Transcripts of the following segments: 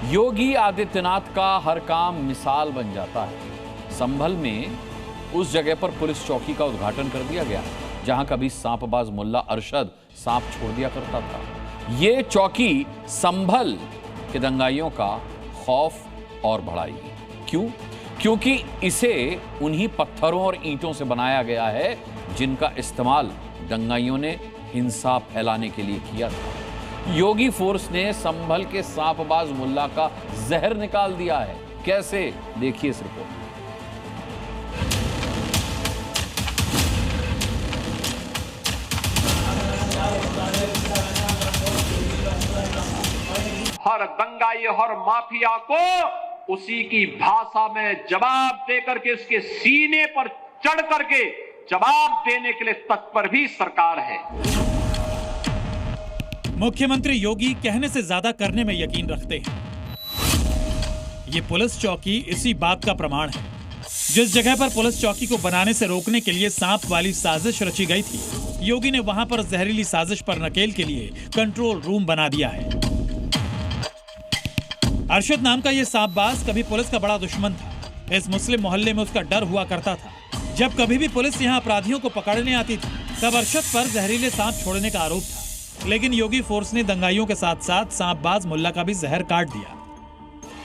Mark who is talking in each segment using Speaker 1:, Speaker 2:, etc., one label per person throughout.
Speaker 1: योगी आदित्यनाथ का हर काम मिसाल बन जाता है। संभल में उस जगह पर पुलिस चौकी का उद्घाटन कर दिया गया जहां कभी सांपबाज मुल्ला अरशद सांप छोड़ दिया करता था। ये चौकी संभल के दंगाइयों का खौफ और बढ़ाएगी। क्यों? क्योंकि इसे उन्हीं पत्थरों और ईंटों से बनाया गया है जिनका इस्तेमाल दंगाइयों ने हिंसा फैलाने के लिए किया था। योगी फोर्स ने संभल के सांपबाज मुल्ला का जहर निकाल दिया है। कैसे? देखिए इस रिपोर्ट।
Speaker 2: हर दंगाई हर माफिया को उसी की भाषा में जवाब देकर के उसके सीने पर चढ़ करके जवाब देने के लिए तत्पर भी सरकार है।
Speaker 3: मुख्यमंत्री योगी कहने से ज्यादा करने में यकीन रखते हैं। ये पुलिस चौकी इसी बात का प्रमाण है। जिस जगह पर पुलिस चौकी को बनाने से रोकने के लिए सांप वाली साजिश रची गई थी, योगी ने वहां पर जहरीली साजिश पर नकेल के लिए कंट्रोल रूम बना दिया है। अरशद नाम का ये सांपबाज कभी पुलिस का बड़ा दुश्मन था। इस मुस्लिम मोहल्ले में उसका डर हुआ करता था। जब कभी भी पुलिस यहाँ अपराधियों को पकड़ने आती थी, तब अरशद पर जहरीले सांप छोड़ने का आरोप था। लेकिन योगी फोर्स ने दंगाइयों के साथ साथ सांपबाज मुल्ला का भी जहर काट दिया।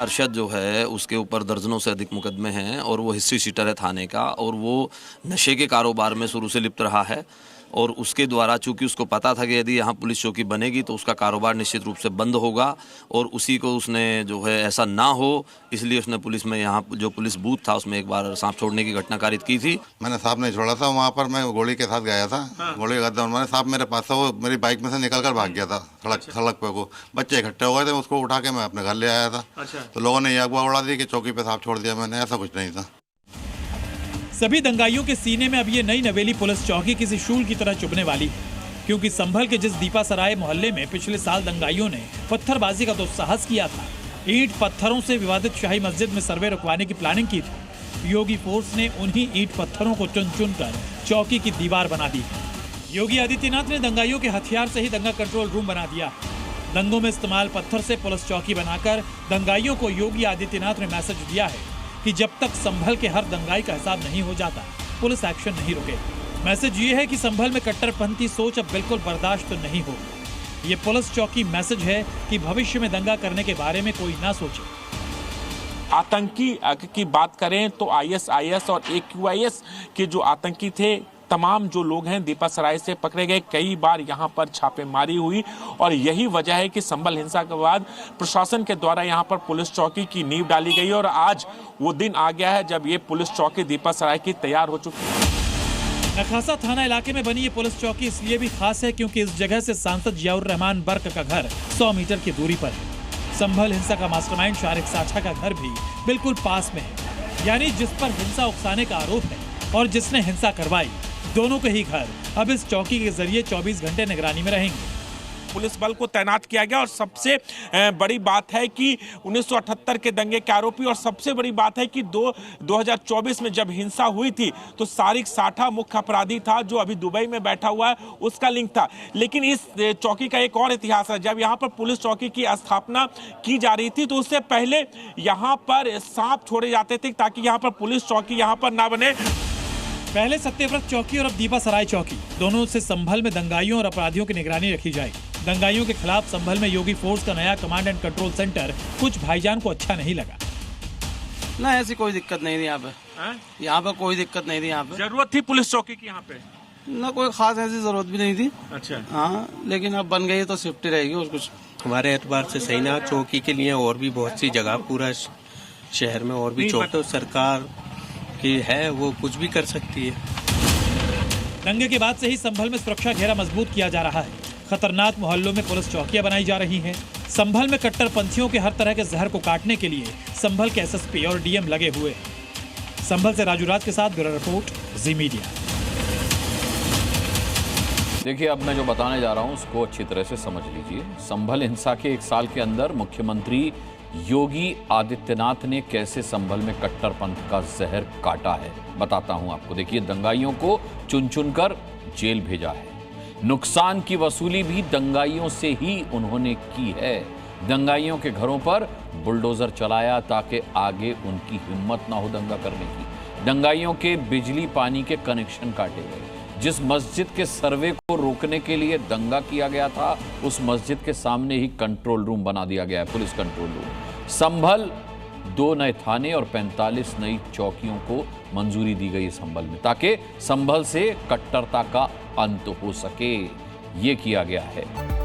Speaker 4: अरशद जो है उसके ऊपर दर्जनों से अधिक मुकदमे हैं और वो हिस्ट्री शीटर है थाने का, और वो नशे के कारोबार में शुरू से लिप्त रहा है। और उसके द्वारा चूंकि उसको पता था कि यदि यहाँ पुलिस चौकी बनेगी तो उसका कारोबार निश्चित रूप से बंद होगा, और उसी को उसने जो है ऐसा ना हो इसलिए उसने पुलिस में यहाँ जो पुलिस बूथ था उसमें एक बार सांप छोड़ने की घटना कारित की थी।
Speaker 5: मैंने सांप नहीं छोड़ा था, वहाँ पर मैं गोली के साथ गया था। गोली के साथ मैंने सांप मेरे पास था, वो मेरी बाइक में से निकल कर भाग गया था सड़क पे को। बच्चे इकट्ठे हो गए थे, उसको उठा के मैं अपने घर ले आया था। तो लोगों ने ये अगवा उड़ा दी कि चौकी पे सांप छोड़ दिया मैंने, ऐसा कुछ नहीं था।
Speaker 3: सभी दंगाइयों के सीने में अब ये नई नवेली पुलिस चौकी किसी शूल की तरह चुभने वाली है, क्योंकि संभल के जिस दीपासराय मोहल्ले में पिछले साल दंगाइयों ने पत्थरबाजी का दुस्साहस किया था, ईंट पत्थरों से विवादित शाही मस्जिद में सर्वे रुकवाने की प्लानिंग की थी, योगी फोर्स ने उन्हीं ईंट पत्थरों को चुन चुन कर चौकी की दीवार बना दी है। योगी आदित्यनाथ ने दंगाइयों के हथियार से ही दंगा कंट्रोल रूम बना दिया। दंगों में इस्तेमाल पत्थर से पुलिस चौकी बनाकर दंगाइयों को योगी आदित्यनाथ ने मैसेज दिया है कि जब तक संभल के हर दंगाई का हिसाब नहीं हो जाता, पुलिस एक्शन नहीं रुकेगी। मैसेज ये है कि संभल में कट्टरपंथी सोच अब बिल्कुल बर्दाश्त तो नहीं होगी। ये पुलिस चौकी मैसेज है कि भविष्य में दंगा करने के बारे में कोई ना सोचे।
Speaker 6: आतंकी की बात करें तो ISIS और AQIS के जो आतंकी थे, तमाम जो लोग हैं दीपासराय से पकड़े गए। कई बार यहां पर छापेमारी हुई और यही वजह है कि संभल हिंसा के बाद प्रशासन के द्वारा यहां पर पुलिस चौकी की नींव डाली गई और आज वो दिन आ गया है जब ये पुलिस चौकी दीपासराय की तैयार हो चुकी है।
Speaker 3: नखासा थाना इलाके में बनी ये पुलिस चौकी इसलिए भी खास है क्योंकि इस जगह से सांसद जियाउर रहमान बर्क का घर 100 मीटर की दूरी पर है। संभल हिंसा का मास्टरमाइंड शारिक साछा का घर भी बिल्कुल पास में है। यानी जिस पर हिंसा उकसाने का आरोप है और जिसने हिंसा करवाई, दोनों के ही घर अब इस चौकी के जरिए 24 घंटे निगरानी में रहेंगे।
Speaker 6: पुलिस बल को तैनात किया गया और सबसे बड़ी बात है कि 1978 के दंगे के आरोपी, और सबसे बड़ी बात है कि 2024 में जब हिंसा हुई थी तो शारिक साठा मुख्य अपराधी था जो अभी दुबई में बैठा हुआ है, उसका लिंक था। लेकिन इस चौकी का एक और इतिहास है। जब यहाँ पर पुलिस चौकी की स्थापना की जा रही थी तो उससे पहले यहाँ पर सांप छोड़े जाते थे ताकि यहाँ पर पुलिस चौकी यहाँ पर ना बने।
Speaker 3: पहले सत्यव्रत चौकी और अब दीपासराय चौकी, दोनों से संभल में दंगाइयों और अपराधियों की निगरानी रखी जाएगी। दंगाइयों के खिलाफ संभल में योगी फोर्स का नया कमांड एंड कंट्रोल सेंटर कुछ भाईजान को अच्छा नहीं लगा।
Speaker 7: ना ऐसी कोई दिक्कत नहीं थी यहाँ पे कोई दिक्कत नहीं थी। यहाँ पे
Speaker 6: जरूरत थी पुलिस चौकी की, यहाँ पे
Speaker 7: ना कोई खास ऐसी जरूरत भी नहीं थी।
Speaker 6: अच्छा।
Speaker 7: हाँ, लेकिन अब बन गई तो सेफ्टी रहेगी और कुछ।
Speaker 8: हमारे एतबार से सही ना, चौकी के लिए और भी बहुत सी जगह पूरा शहर में और भी चौकी तो सरकार की है, वो कुछ भी कर सकती है।
Speaker 3: दंगे के बाद से ही संभल में सुरक्षा घेरा मजबूत किया जा रहा है। खतरनाक मोहल्लों में पुलिस चौकियां बनाई जा रही हैं। संभल में कट्टरपंथियों के हर तरह के जहर को काटने के लिए संभल के SSP और DM लगे हुए हैं। संभल से राजू राज के साथ ब्यूरो रिपोर्ट, जी मीडिया।
Speaker 1: देखिए, अब मैं जो बताने जा रहा हूं उसको अच्छी तरह से समझ लीजिए। संभल हिंसा के 1 साल के अंदर मुख्यमंत्री योगी आदित्यनाथ ने कैसे संभल में कट्टरपंथ का जहर काटा है, बताता हूं आपको। देखिए, दंगाइयों को चुन चुन कर जेल भेजा है। नुकसान की वसूली भी दंगाइयों से ही उन्होंने की है। दंगाइयों के घरों पर बुलडोजर चलाया ताकि आगे उनकी हिम्मत ना हो दंगा करने की। दंगाइयों के बिजली पानी के कनेक्शन काटे गए। जिस मस्जिद के सर्वे को रोकने के लिए दंगा किया गया था, उस मस्जिद के सामने ही कंट्रोल रूम बना दिया गया है, पुलिस कंट्रोल रूम। संभल 2 नए थाने और 45 नई चौकियों को मंजूरी दी गई संभल में, ताकि संभल से कट्टरता का अंत हो सके। ये किया गया है।